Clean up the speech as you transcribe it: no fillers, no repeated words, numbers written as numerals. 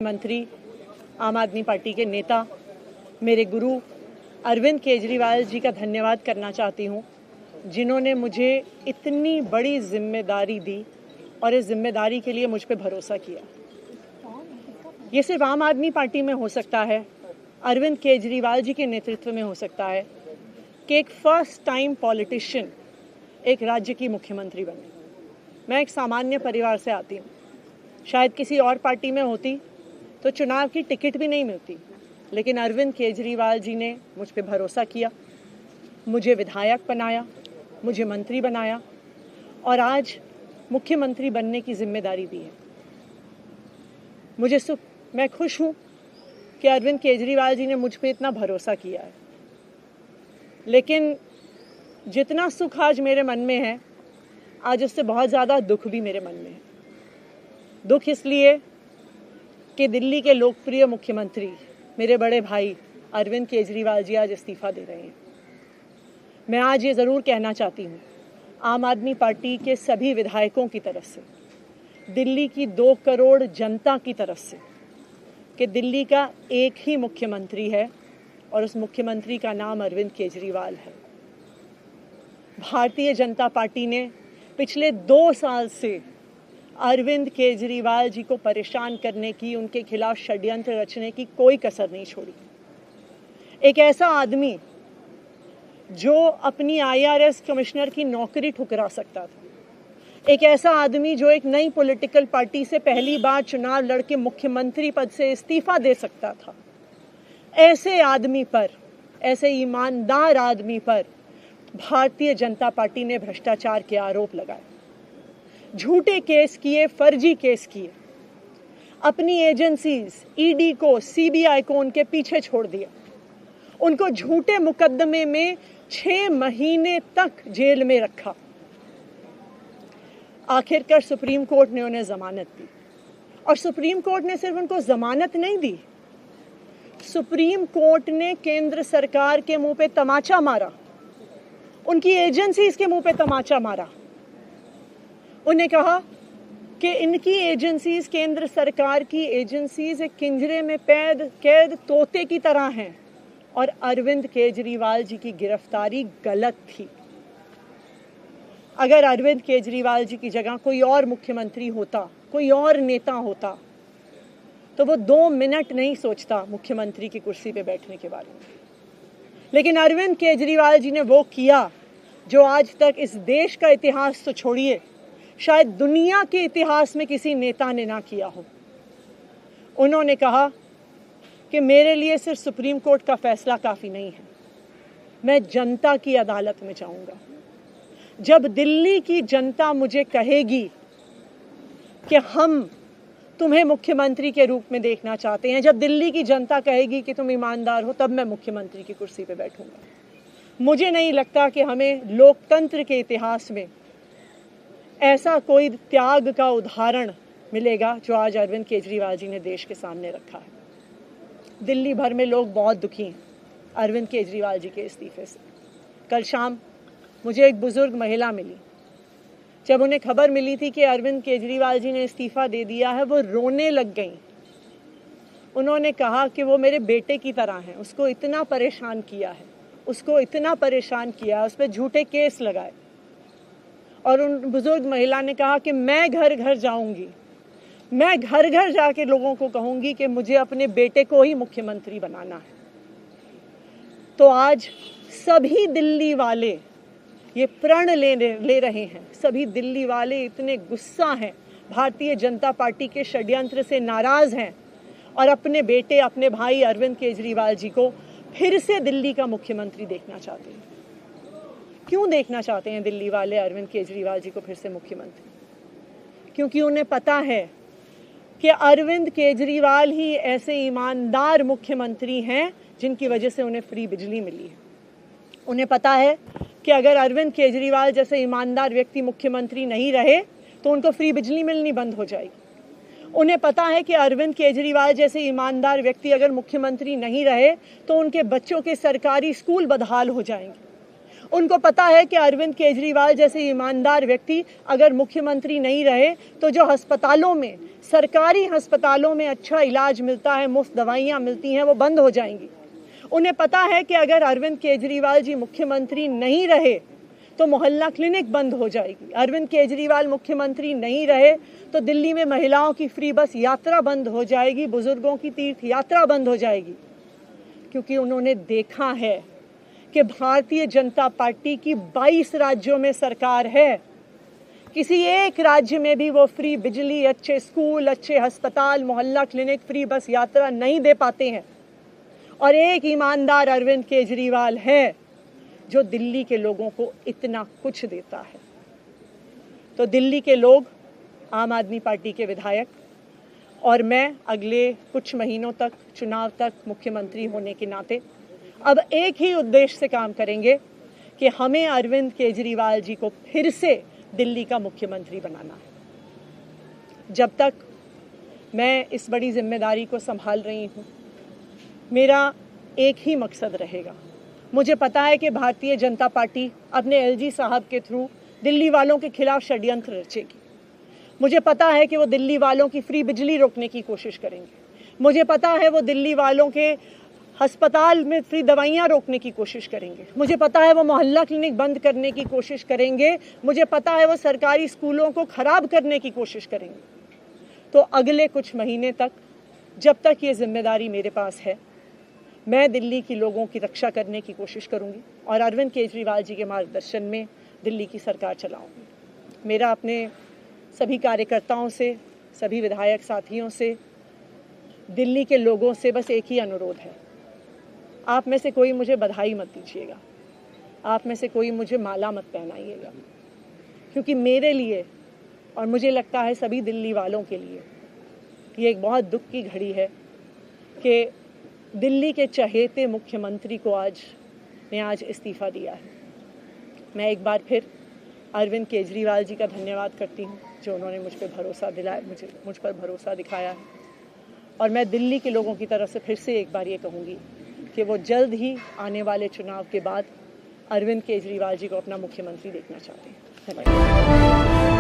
मुख्यमंत्री, आम आदमी पार्टी के नेता, मेरे गुरु अरविंद केजरीवाल जी का धन्यवाद करना चाहती हूँ, जिन्होंने मुझे इतनी बड़ी जिम्मेदारी दी और इस जिम्मेदारी के लिए मुझ पे भरोसा किया। ये सिर्फ आम आदमी पार्टी में हो सकता है, अरविंद केजरीवाल जी के नेतृत्व में हो सकता है कि एक फर्स्ट टाइम पॉलिटिशियन एक राज्य की मुख्यमंत्री बने। मैं एक सामान्य परिवार से आती हूँ। शायद किसी और पार्टी में होती तो चुनाव की टिकट भी नहीं मिलती, लेकिन अरविंद केजरीवाल जी ने मुझ पे भरोसा किया, मुझे विधायक बनाया, मुझे मंत्री बनाया और आज मुख्यमंत्री बनने की जिम्मेदारी दी है। मैं खुश हूँ कि अरविंद केजरीवाल जी ने मुझ पे इतना भरोसा किया है, लेकिन जितना सुख आज मेरे मन में है, आज उससे बहुत ज़्यादा दुख भी मेरे मन में है। दुख इसलिए कि दिल्ली के लोकप्रिय मुख्यमंत्री मेरे बड़े भाई अरविंद केजरीवाल जी आज इस्तीफा दे रहे हैं। मैं आज ये ज़रूर कहना चाहती हूँ आम आदमी पार्टी के सभी विधायकों की तरफ से, दिल्ली की 2 करोड़ जनता की तरफ से, कि दिल्ली का एक ही मुख्यमंत्री है और उस मुख्यमंत्री का नाम अरविंद केजरीवाल है। भारतीय जनता पार्टी ने पिछले 2 साल से अरविंद केजरीवाल जी को परेशान करने की, उनके खिलाफ षड्यंत्र रचने की कोई कसर नहीं छोड़ी। एक ऐसा आदमी जो अपनी IRS कमिश्नर की नौकरी ठुकरा सकता था, एक ऐसा आदमी जो एक नई पॉलिटिकल पार्टी से पहली बार चुनाव लड़के मुख्यमंत्री पद से इस्तीफा दे सकता था, ऐसे आदमी पर, ऐसे ईमानदार आदमी पर भारतीय जनता पार्टी ने भ्रष्टाचार के आरोप लगाए, झूठे केस किए, फर्जी केस किए, अपनी एजेंसीज ED को, CBI को उनके पीछे छोड़ दिया, उनको झूठे मुकदमे में 6 महीने तक जेल में रखा। आखिरकार सुप्रीम कोर्ट ने उन्हें जमानत दी और सुप्रीम कोर्ट ने सिर्फ उनको जमानत नहीं दी, सुप्रीम कोर्ट ने केंद्र सरकार के मुंह पे तमाचा मारा, उनकी एजेंसीज के मुंह पे तमाचा मारा। उन्हें कहा कि इनकी एजेंसीज, केंद्र सरकार की एजेंसीज एक पिंजरे में कैद तोते की तरह हैं और अरविंद केजरीवाल जी की गिरफ्तारी गलत थी। अगर अरविंद केजरीवाल जी की जगह कोई और मुख्यमंत्री होता, कोई और नेता होता, तो वो 2 मिनट नहीं सोचता मुख्यमंत्री की कुर्सी पे बैठने के बारे में। लेकिन अरविंद केजरीवाल जी ने वो किया जो आज तक इस देश का इतिहास तो छोड़िए, शायद दुनिया के इतिहास में किसी नेता ने ना किया हो। उन्होंने कहा कि मेरे लिए सिर्फ सुप्रीम कोर्ट का फैसला काफ़ी नहीं है, मैं जनता की अदालत में जाऊंगा। जब दिल्ली की जनता मुझे कहेगी कि हम तुम्हें मुख्यमंत्री के रूप में देखना चाहते हैं, जब दिल्ली की जनता कहेगी कि तुम ईमानदार हो, तब मैं मुख्यमंत्री की कुर्सी पे बैठूंगा। मुझे नहीं लगता कि हमें लोकतंत्र के इतिहास में ऐसा कोई त्याग का उदाहरण मिलेगा जो आज अरविंद केजरीवाल जी ने देश के सामने रखा है। दिल्ली भर में लोग बहुत दुखी हैं अरविंद केजरीवाल जी के इस्तीफे से। कल शाम मुझे एक बुजुर्ग महिला मिली, जब उन्हें खबर मिली थी कि अरविंद केजरीवाल जी ने इस्तीफा दे दिया है, वो रोने लग गईं। उन्होंने कहा कि वो मेरे बेटे की तरह हैं, उसको इतना परेशान किया है, उसको इतना परेशान किया, उस पर झूठे केस लगाए। और उन बुजुर्ग महिला ने कहा कि मैं घर घर जाऊंगी, मैं घर घर जाके लोगों को कहूंगी कि मुझे अपने बेटे को ही मुख्यमंत्री बनाना है। तो आज सभी दिल्ली वाले ये प्रण ले रहे हैं, सभी दिल्ली वाले इतने गुस्सा हैं, भारतीय जनता पार्टी के षड्यंत्र से नाराज हैं और अपने बेटे, अपने भाई अरविंद केजरीवाल जी को फिर से दिल्ली का मुख्यमंत्री देखना चाहते हैं। क्यों देखना चाहते हैं दिल्ली वाले अरविंद केजरीवाल जी को फिर से मुख्यमंत्री? क्योंकि उन्हें पता है कि अरविंद केजरीवाल ही ऐसे ईमानदार मुख्यमंत्री हैं जिनकी वजह से उन्हें फ्री बिजली मिली है। उन्हें पता है कि अगर अरविंद केजरीवाल जैसे ईमानदार व्यक्ति मुख्यमंत्री नहीं रहे तो उनको फ्री बिजली मिलनी बंद हो जाएगी। उन्हें पता है कि अरविंद केजरीवाल जैसे ईमानदार व्यक्ति अगर मुख्यमंत्री नहीं रहे तो उनके बच्चों के सरकारी स्कूल बदहाल हो जाएंगे। उनको पता है कि अरविंद केजरीवाल जैसे ईमानदार व्यक्ति अगर मुख्यमंत्री नहीं रहे तो जो अस्पतालों में, सरकारी अस्पतालों में अच्छा इलाज मिलता है, मुफ्त दवाइयाँ मिलती हैं, वो बंद हो जाएंगी। उन्हें पता है कि अगर अरविंद केजरीवाल जी मुख्यमंत्री नहीं रहे तो मोहल्ला क्लिनिक बंद हो जाएगी। अरविंद केजरीवाल मुख्यमंत्री नहीं रहे तो दिल्ली में महिलाओं की फ्री बस यात्रा बंद हो जाएगी, बुजुर्गों की तीर्थ यात्रा बंद हो जाएगी, क्योंकि उन्होंने देखा है कि भारतीय जनता पार्टी की 22 राज्यों में सरकार है, किसी एक राज्य में भी वो फ्री बिजली, अच्छे स्कूल, अच्छे अस्पताल, मोहल्ला क्लिनिक, फ्री बस यात्रा नहीं दे पाते हैं। और एक ईमानदार अरविंद केजरीवाल है जो दिल्ली के लोगों को इतना कुछ देता है। तो दिल्ली के लोग, आम आदमी पार्टी के विधायक और मैं अगले कुछ महीनों तक, चुनाव तक मुख्यमंत्री होने के नाते अब एक ही उद्देश्य से काम करेंगे कि हमें अरविंद केजरीवाल जी को फिर से दिल्ली का मुख्यमंत्री बनाना है। जब तक मैं इस बड़ी जिम्मेदारी को संभाल रही हूँ, मेरा एक ही मकसद रहेगा। मुझे पता है कि भारतीय जनता पार्टी अपने एलजी साहब के थ्रू दिल्ली वालों के खिलाफ षड्यंत्र रचेगी। मुझे पता है कि वो दिल्ली वालों की फ्री बिजली रोकने की कोशिश करेंगे। मुझे पता है वो दिल्ली वालों के अस्पताल में फ्री दवाइयाँ रोकने की कोशिश करेंगे। मुझे पता है वो मोहल्ला क्लिनिक बंद करने की कोशिश करेंगे। मुझे पता है वो सरकारी स्कूलों को खराब करने की कोशिश करेंगे। तो अगले कुछ महीने तक, जब तक ये जिम्मेदारी मेरे पास है, मैं दिल्ली के लोगों की रक्षा करने की कोशिश करूंगी और अरविंद केजरीवाल जी के मार्गदर्शन में दिल्ली की सरकार चलाऊंगी। मेरा अपने सभी कार्यकर्ताओं से, सभी विधायक साथियों से, दिल्ली के लोगों से बस एक ही अनुरोध है, आप में से कोई मुझे बधाई मत दीजिएगा, आप में से कोई मुझे माला मत पहनाइएगा, क्योंकि मेरे लिए और मुझे लगता है सभी दिल्ली वालों के लिए ये एक बहुत दुख की घड़ी है कि दिल्ली के चहेते मुख्यमंत्री को आज इस्तीफा दिया है। मैं एक बार फिर अरविंद केजरीवाल जी का धन्यवाद करती हूँ जो उन्होंने मुझ पर भरोसा दिलाया, मुझ पर भरोसा दिखाया है। और मैं दिल्ली के लोगों की तरफ से फिर से एक बार ये कहूँगी कि वो जल्द ही आने वाले चुनाव के बाद अरविंद केजरीवाल जी को अपना मुख्यमंत्री देखना चाहते हैं। धन्यवाद।